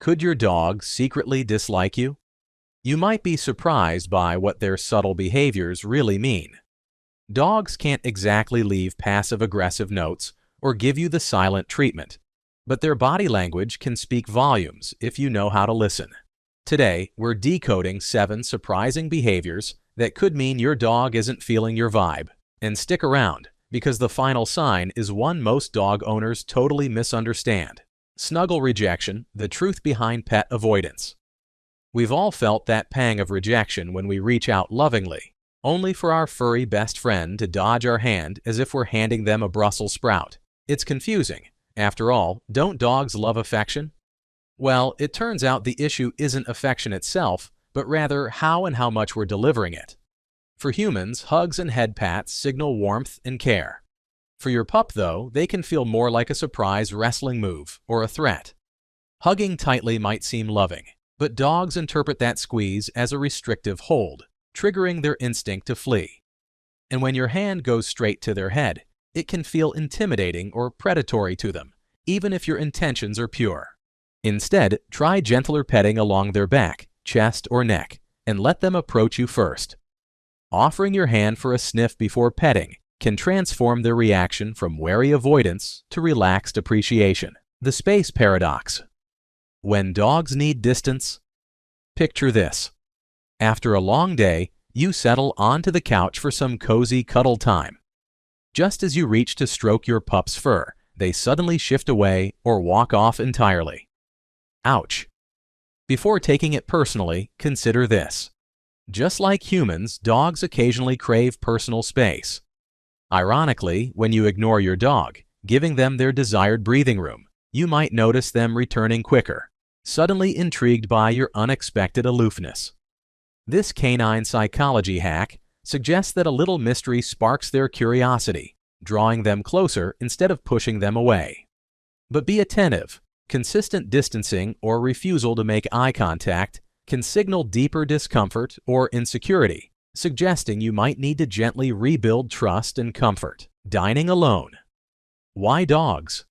Could your dog secretly dislike you? You might be surprised by what their subtle behaviors really mean. Dogs can't exactly leave passive-aggressive notes or give you the silent treatment, but their body language can speak volumes if you know how to listen. Today, we're decoding 7 surprising behaviors that could mean your dog isn't feeling your vibe. And stick around, because the final sign is one most dog owners totally misunderstand. Snuggle rejection, the truth behind pet avoidance. We've all felt that pang of rejection when we reach out lovingly, only for our furry best friend to dodge our hand as if we're handing them a Brussels sprout. It's confusing. After all, don't dogs love affection? Well, it turns out the issue isn't affection itself, but rather how and how much we're delivering it. For humans, hugs and head pats signal warmth and care. For your pup, though, they can feel more like a surprise wrestling move or a threat. Hugging tightly might seem loving, but dogs interpret that squeeze as a restrictive hold, triggering their instinct to flee. And when your hand goes straight to their head, it can feel intimidating or predatory to them, even if your intentions are pure. Instead, try gentler petting along their back, chest, or neck, and let them approach you first. Offering your hand for a sniff before petting can transform their reaction from wary avoidance to relaxed appreciation. The space paradox. When dogs need distance, picture this. After a long day, you settle onto the couch for some cozy cuddle time. Just as you reach to stroke your pup's fur, they suddenly shift away or walk off entirely. Ouch. Before taking it personally, consider this. Just like humans, dogs occasionally crave personal space. Ironically, when you ignore your dog, giving them their desired breathing room, you might notice them returning quicker, suddenly intrigued by your unexpected aloofness. This canine psychology hack suggests that a little mystery sparks their curiosity, drawing them closer instead of pushing them away. But be attentive. Consistent distancing or refusal to make eye contact can signal deeper discomfort or insecurity, suggesting you might need to gently rebuild trust and comfort. Dining alone. Why dogs?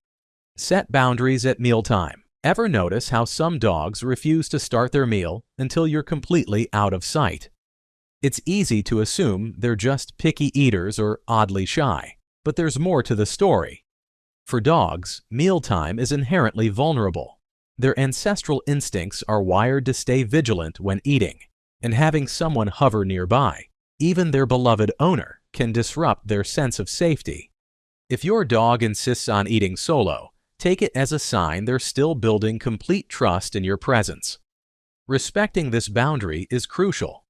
Set boundaries at mealtime. Ever notice how some dogs refuse to start their meal until you're completely out of sight? It's easy to assume they're just picky eaters or oddly shy, but there's more to the story. For dogs, mealtime is inherently vulnerable. Their ancestral instincts are wired to stay vigilant when eating, and having someone hover nearby, even their beloved owner, can disrupt their sense of safety. If your dog insists on eating solo, take it as a sign they're still building complete trust in your presence. Respecting this boundary is crucial.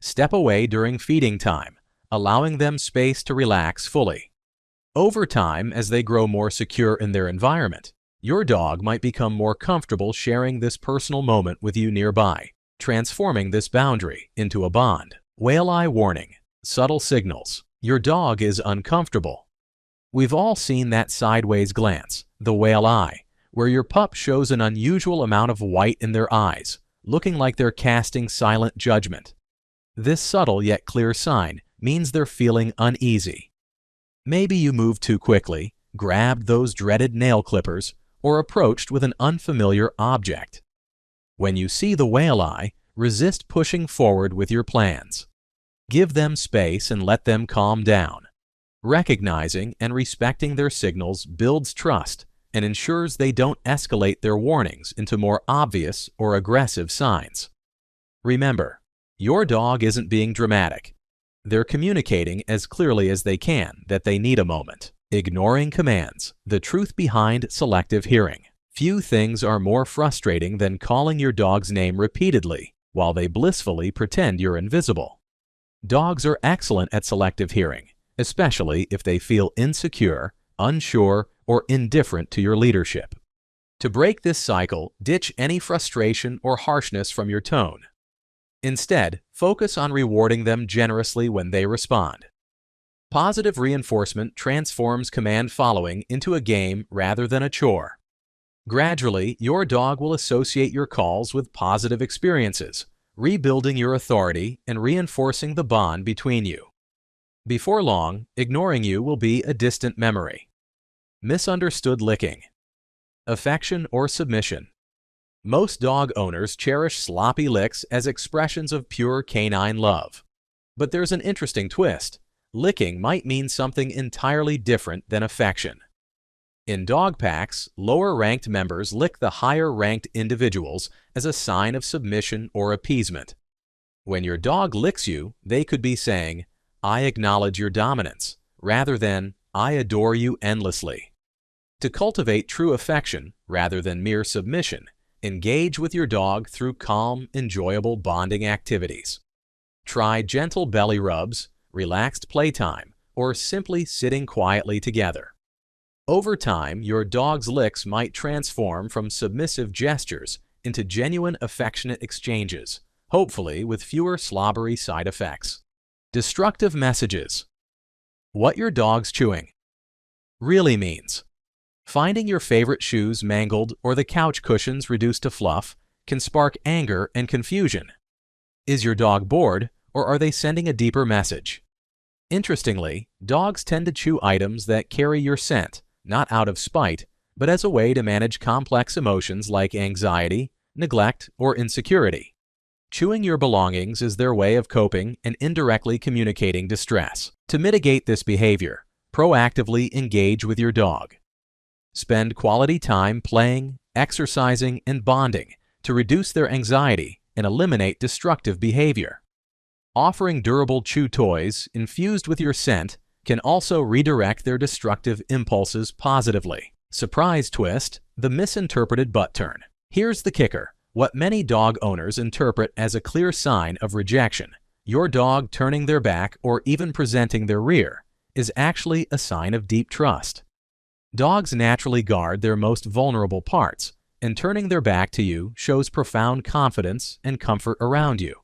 Step away during feeding time, allowing them space to relax fully. Over time, as they grow more secure in their environment, your dog might become more comfortable sharing this personal moment with you nearby, transforming this boundary into a bond. Whale eye warning. Subtle signals. Your dog is uncomfortable. We've all seen that sideways glance, the whale eye, where your pup shows an unusual amount of white in their eyes, looking like they're casting silent judgment. This subtle yet clear sign means they're feeling uneasy. Maybe you moved too quickly, grabbed those dreaded nail clippers, or approached with an unfamiliar object. When you see the whale eye, resist pushing forward with your plans. Give them space and let them calm down. Recognizing and respecting their signals builds trust and ensures they don't escalate their warnings into more obvious or aggressive signs. Remember, your dog isn't being dramatic. They're communicating as clearly as they can that they need a moment. Ignoring commands, the truth behind selective hearing. Few things are more frustrating than calling your dog's name repeatedly while they blissfully pretend you're invisible. Dogs are excellent at selective hearing, especially if they feel insecure, unsure, or indifferent to your leadership. To break this cycle, ditch any frustration or harshness from your tone. Instead, focus on rewarding them generously when they respond. Positive reinforcement transforms command following into a game rather than a chore. Gradually, your dog will associate your calls with positive experiences, rebuilding your authority and reinforcing the bond between you. Before long, ignoring you will be a distant memory. Misunderstood licking. Affection or submission. Most dog owners cherish sloppy licks as expressions of pure canine love. But there's an interesting twist. Licking might mean something entirely different than affection. In dog packs, lower-ranked members lick the higher-ranked individuals as a sign of submission or appeasement. When your dog licks you, they could be saying, "I acknowledge your dominance," rather than, "I adore you endlessly." To cultivate true affection, rather than mere submission, engage with your dog through calm, enjoyable bonding activities. Try gentle belly rubs, relaxed playtime, or simply sitting quietly together. Over time, your dog's licks might transform from submissive gestures into genuine affectionate exchanges, hopefully with fewer slobbery side effects. Destructive messages. What your dog's chewing really means. Finding your favorite shoes mangled or the couch cushions reduced to fluff can spark anger and confusion. Is your dog bored, or are they sending a deeper message? Interestingly, dogs tend to chew items that carry your scent, not out of spite, but as a way to manage complex emotions like anxiety, neglect, or insecurity. Chewing your belongings is their way of coping and indirectly communicating distress. To mitigate this behavior, proactively engage with your dog. Spend quality time playing, exercising, and bonding to reduce their anxiety and eliminate destructive behavior. Offering durable chew toys infused with your scent can also redirect their destructive impulses positively. Surprise twist: the misinterpreted butt turn. Here's the kicker. What many dog owners interpret as a clear sign of rejection, your dog turning their back or even presenting their rear, is actually a sign of deep trust. Dogs naturally guard their most vulnerable parts, and turning their back to you shows profound confidence and comfort around you.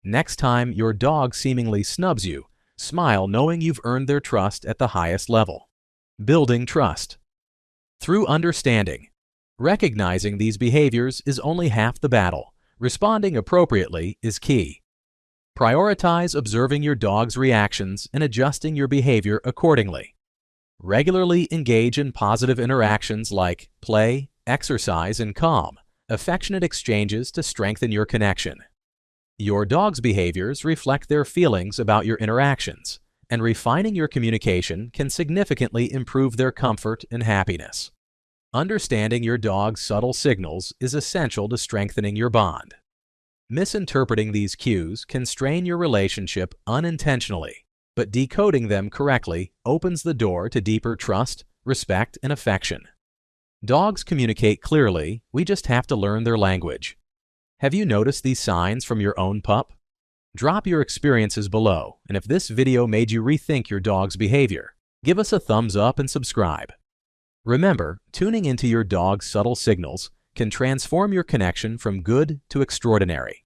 Next time your dog seemingly snubs you, smile knowing you've earned their trust at the highest level. Building trust. Through understanding. Recognizing these behaviors is only half the battle. Responding appropriately is key. Prioritize observing your dog's reactions and adjusting your behavior accordingly. Regularly engage in positive interactions like play, exercise, and calm, affectionate exchanges to strengthen your connection. Your dog's behaviors reflect their feelings about your interactions, and refining your communication can significantly improve their comfort and happiness. Understanding your dog's subtle signals is essential to strengthening your bond. Misinterpreting these cues can strain your relationship unintentionally, but decoding them correctly opens the door to deeper trust, respect, and affection. Dogs communicate clearly, we just have to learn their language. Have you noticed these signs from your own pup? Drop your experiences below, and if this video made you rethink your dog's behavior, give us a thumbs up and subscribe. Remember, tuning into your dog's subtle signals can transform your connection from good to extraordinary.